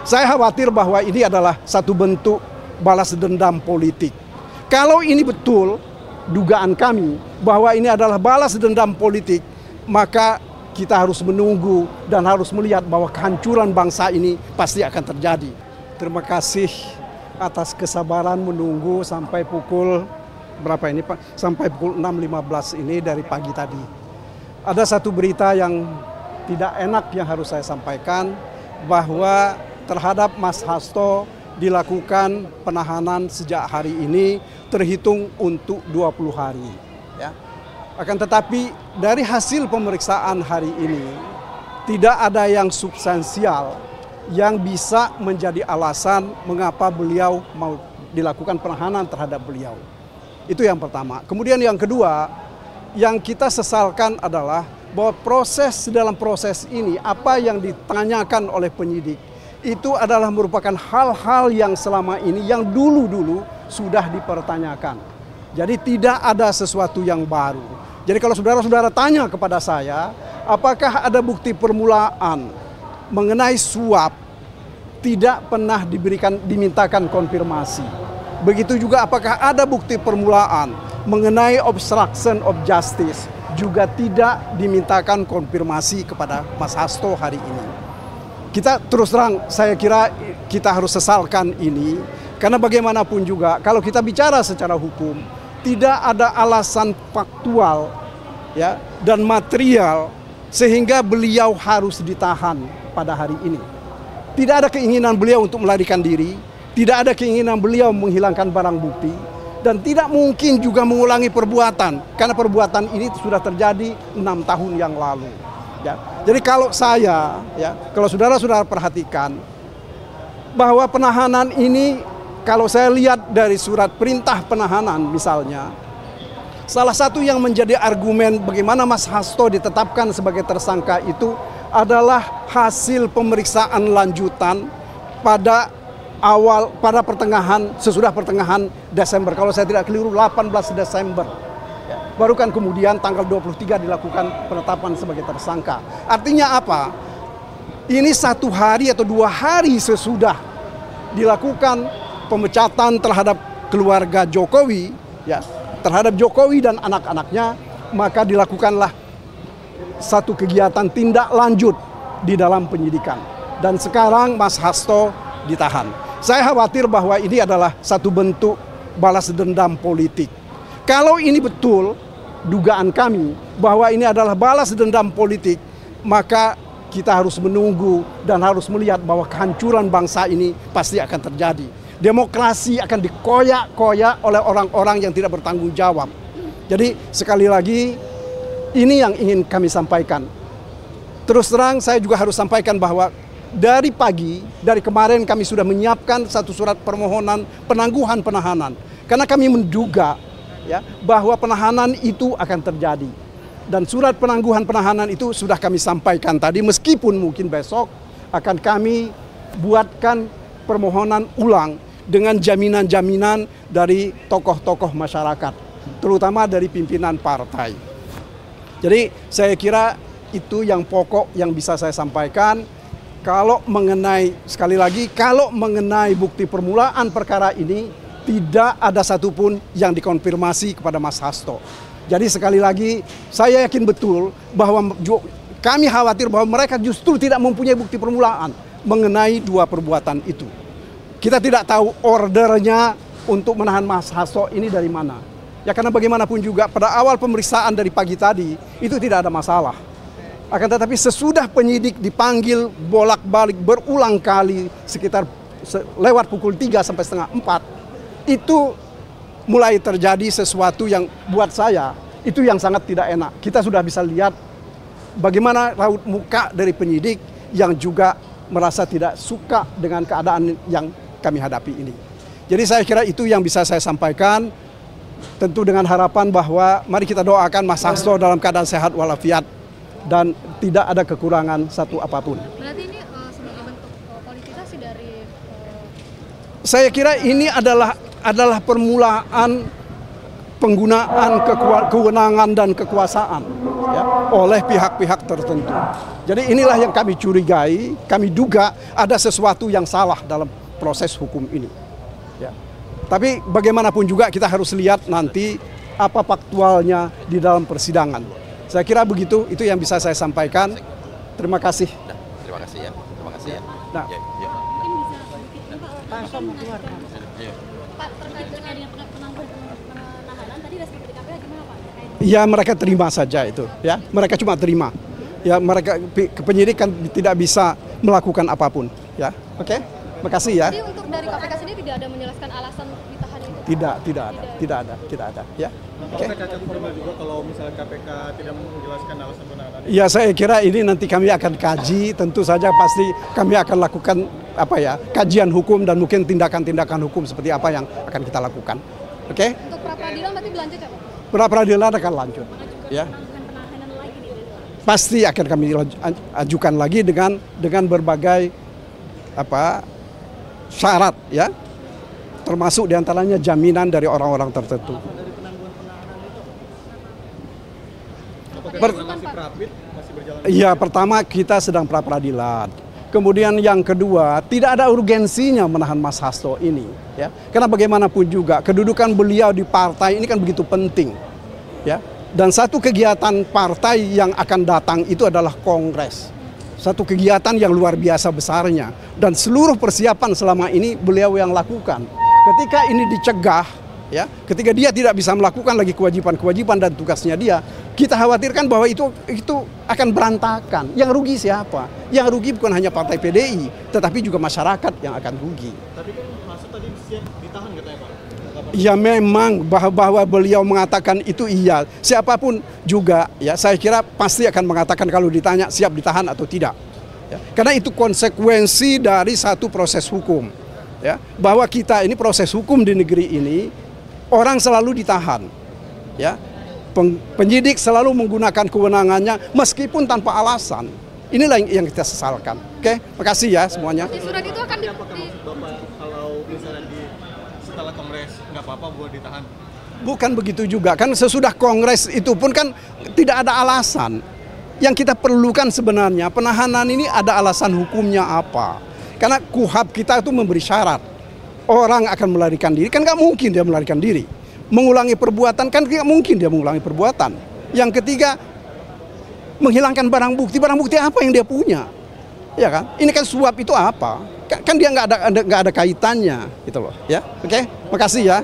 Saya khawatir bahwa ini adalah satu bentuk balas dendam politik. Kalau ini betul dugaan kami bahwa ini adalah balas dendam politik, maka kita harus menunggu dan harus melihat bahwa kehancuran bangsa ini pasti akan terjadi. Terima kasih atas kesabaran menunggu sampai pukul berapa ini Pak? Sampai pukul 6.15 ini dari pagi tadi. Ada satu berita yang tidak enak yang harus saya sampaikan, bahwa terhadap Mas Hasto dilakukan penahanan sejak hari ini terhitung untuk 20 hari. Ya. Akan tetapi dari hasil pemeriksaan hari ini tidak ada yang substansial yang bisa menjadi alasan mengapa beliau mau dilakukan penahanan terhadap beliau. Itu yang pertama. Kemudian yang kedua, yang kita sesalkan adalah bahwa dalam proses ini apa yang ditanyakan oleh penyidik itu adalah merupakan hal-hal yang selama ini, yang dulu-dulu sudah dipertanyakan. Jadi tidak ada sesuatu yang baru. Jadi kalau saudara-saudara tanya kepada saya, apakah ada bukti permulaan mengenai suap, tidak pernah dimintakan konfirmasi. Begitu juga apakah ada bukti permulaan mengenai obstruction of justice, juga tidak dimintakan konfirmasi kepada Mas Hasto hari ini. Kita terus terang, saya kira kita harus sesalkan ini, karena bagaimanapun juga kalau kita bicara secara hukum, tidak ada alasan faktual ya dan material sehingga beliau harus ditahan pada hari ini. Tidak ada keinginan beliau untuk melarikan diri, tidak ada keinginan beliau menghilangkan barang bukti, dan tidak mungkin juga mengulangi perbuatan, karena perbuatan ini sudah terjadi 6 tahun yang lalu. Ya. Jadi kalau kalau saudara-saudara perhatikan bahwa penahanan ini, kalau saya lihat dari surat perintah penahanan misalnya, salah satu yang menjadi argumen bagaimana Mas Hasto ditetapkan sebagai tersangka itu adalah hasil pemeriksaan lanjutan pada sesudah pertengahan Desember. Kalau saya tidak keliru 18 Desember. Baru kan kemudian tanggal 23 dilakukan penetapan sebagai tersangka. Artinya apa? Ini 1 hari atau 2 hari sesudah dilakukan pemecatan terhadap keluarga Jokowi, ya, terhadap Jokowi dan anak-anaknya, maka dilakukanlah satu kegiatan tindak lanjut di dalam penyidikan. Dan sekarang Mas Hasto ditahan. Saya khawatir bahwa ini adalah satu bentuk balas dendam politik. Kalau ini betul dugaan kami bahwa ini adalah balas dendam politik, maka kita harus menunggu dan harus melihat bahwa kehancuran bangsa ini pasti akan terjadi. Demokrasi akan dikoyak-koyak oleh orang-orang yang tidak bertanggung jawab. Jadi sekali lagi, ini yang ingin kami sampaikan. Terus terang saya juga harus sampaikan bahwa dari kemarin kami sudah menyiapkan satu surat permohonan penangguhan penahanan. Karena kami menduga ya, bahwa penahanan itu akan terjadi. Dan surat penangguhan penahanan itu sudah kami sampaikan tadi, meskipun mungkin besok akan kami buatkan permohonan ulang dengan jaminan-jaminan dari tokoh-tokoh masyarakat, terutama dari pimpinan partai. Jadi saya kira itu yang pokok yang bisa saya sampaikan. Kalau mengenai, sekali lagi, kalau mengenai bukti permulaan perkara ini, tidak ada satupun yang dikonfirmasi kepada Mas Hasto. Jadi sekali lagi, saya yakin betul bahwa kami khawatir bahwa mereka justru tidak mempunyai bukti permulaan mengenai 2 perbuatan itu. Kita tidak tahu ordernya untuk menahan Mas Hasto ini dari mana. Ya karena bagaimanapun juga pada awal pemeriksaan dari pagi tadi itu tidak ada masalah. Akan tetapi sesudah penyidik dipanggil bolak-balik berulang kali sekitar lewat pukul 3 sampai setengah 4, itu mulai terjadi sesuatu yang buat saya itu yang sangat tidak enak. Kita sudah bisa lihat bagaimana raut muka dari penyidik yang juga merasa tidak suka dengan keadaan yang kami hadapi ini. Jadi saya kira itu yang bisa saya sampaikan, tentu dengan harapan bahwa mari kita doakan Mas Hasto dalam keadaan sehat walafiat dan tidak ada kekurangan satu apapun. Berarti ini sebagai bentuk politisasi dari saya kira ini adalah permulaan penggunaan kewenangan dan kekuasaan. Ya. oleh pihak-pihak tertentu. Jadi inilah yang kami curigai, kami duga ada sesuatu yang salah dalam proses hukum ini. Ya. Tapi bagaimanapun juga kita harus lihat nanti apa faktualnya di dalam persidangan. Saya kira begitu, itu yang bisa saya sampaikan. Terima kasih. Terima kasih ya. Terima kasih ya. Nah, Mungkin bisa sedikit Pak terkait dengan yang penahanan tadi respon dari KPK gimana Pak? ya mereka terima saja itu, ya mereka cuma terima. Ya mereka penyidik kan tidak bisa melakukan apapun, ya. Oke, makasih ya. Jadi untuk dari KPK sendiri tidak ada menjelaskan alasan ditahan itu? Tidak ada, ya. Oke. Cacat formal juga kalau misalnya KPK tidak menjelaskan alasan penahanan. Ya saya kira ini nanti kami akan kaji, tentu saja pasti kami akan lakukan kajian hukum dan mungkin tindakan-tindakan hukum seperti apa yang akan kita lakukan. Oke? Untuk pra peradilan berarti berlanjut ya Pak? Pra peradilan akan lanjut. Ya. Penahanan lagi nih. Pasti akan kami ajukan lagi dengan berbagai syarat, ya. Termasuk diantaranya jaminan dari orang-orang tertentu. Masih prapit, masih berjalan. Ya, pertama kita sedang pra peradilan. Kemudian yang kedua, tidak ada urgensinya menahan Mas Hasto ini, ya. Karena bagaimanapun juga kedudukan beliau di partai ini kan begitu penting, ya. Dan satu kegiatan partai yang akan datang itu adalah kongres. Satu kegiatan yang luar biasa besarnya dan seluruh persiapan selama ini beliau yang lakukan. Ketika ini dicegah, ya, ketika dia tidak bisa melakukan lagi kewajiban-kewajiban dan tugasnya dia, kita khawatirkan bahwa itu akan berantakan. Yang rugi siapa? Yang rugi bukan hanya partai PDI, tetapi juga masyarakat yang akan rugi. Tapi kan Hasto tadi siap ditahan katanya Pak. Ya memang bahwa beliau mengatakan itu iya. Siapapun juga, ya saya kira pasti akan mengatakan kalau ditanya siap ditahan atau tidak. Ya, karena itu konsekuensi dari satu proses hukum. Ya, bahwa kita ini proses hukum di negeri ini orang selalu ditahan. Ya. Penyidik selalu menggunakan kewenangannya meskipun tanpa alasan. Inilah yang kita sesalkan. Oke, makasih ya semuanya. Di surat itu akan Apakah maksud Bapak kalau misalnya setelah kongres nggak apa-apa buat ditahan? Bukan begitu juga, kan sesudah kongres itu pun kan tidak ada alasan. Yang kita perlukan sebenarnya penahanan ini ada alasan hukumnya apa. Karena KUHP kita itu memberi syarat. Orang akan melarikan diri, kan nggak mungkin dia melarikan diri. Mengulangi perbuatan kan tidak mungkin dia mengulangi perbuatan. Yang ketiga, menghilangkan barang bukti. Barang bukti apa yang dia punya? Ya kan? Ini kan suap itu apa? Kan dia nggak ada kaitannya, gitu loh. Ya, oke. Makasih ya.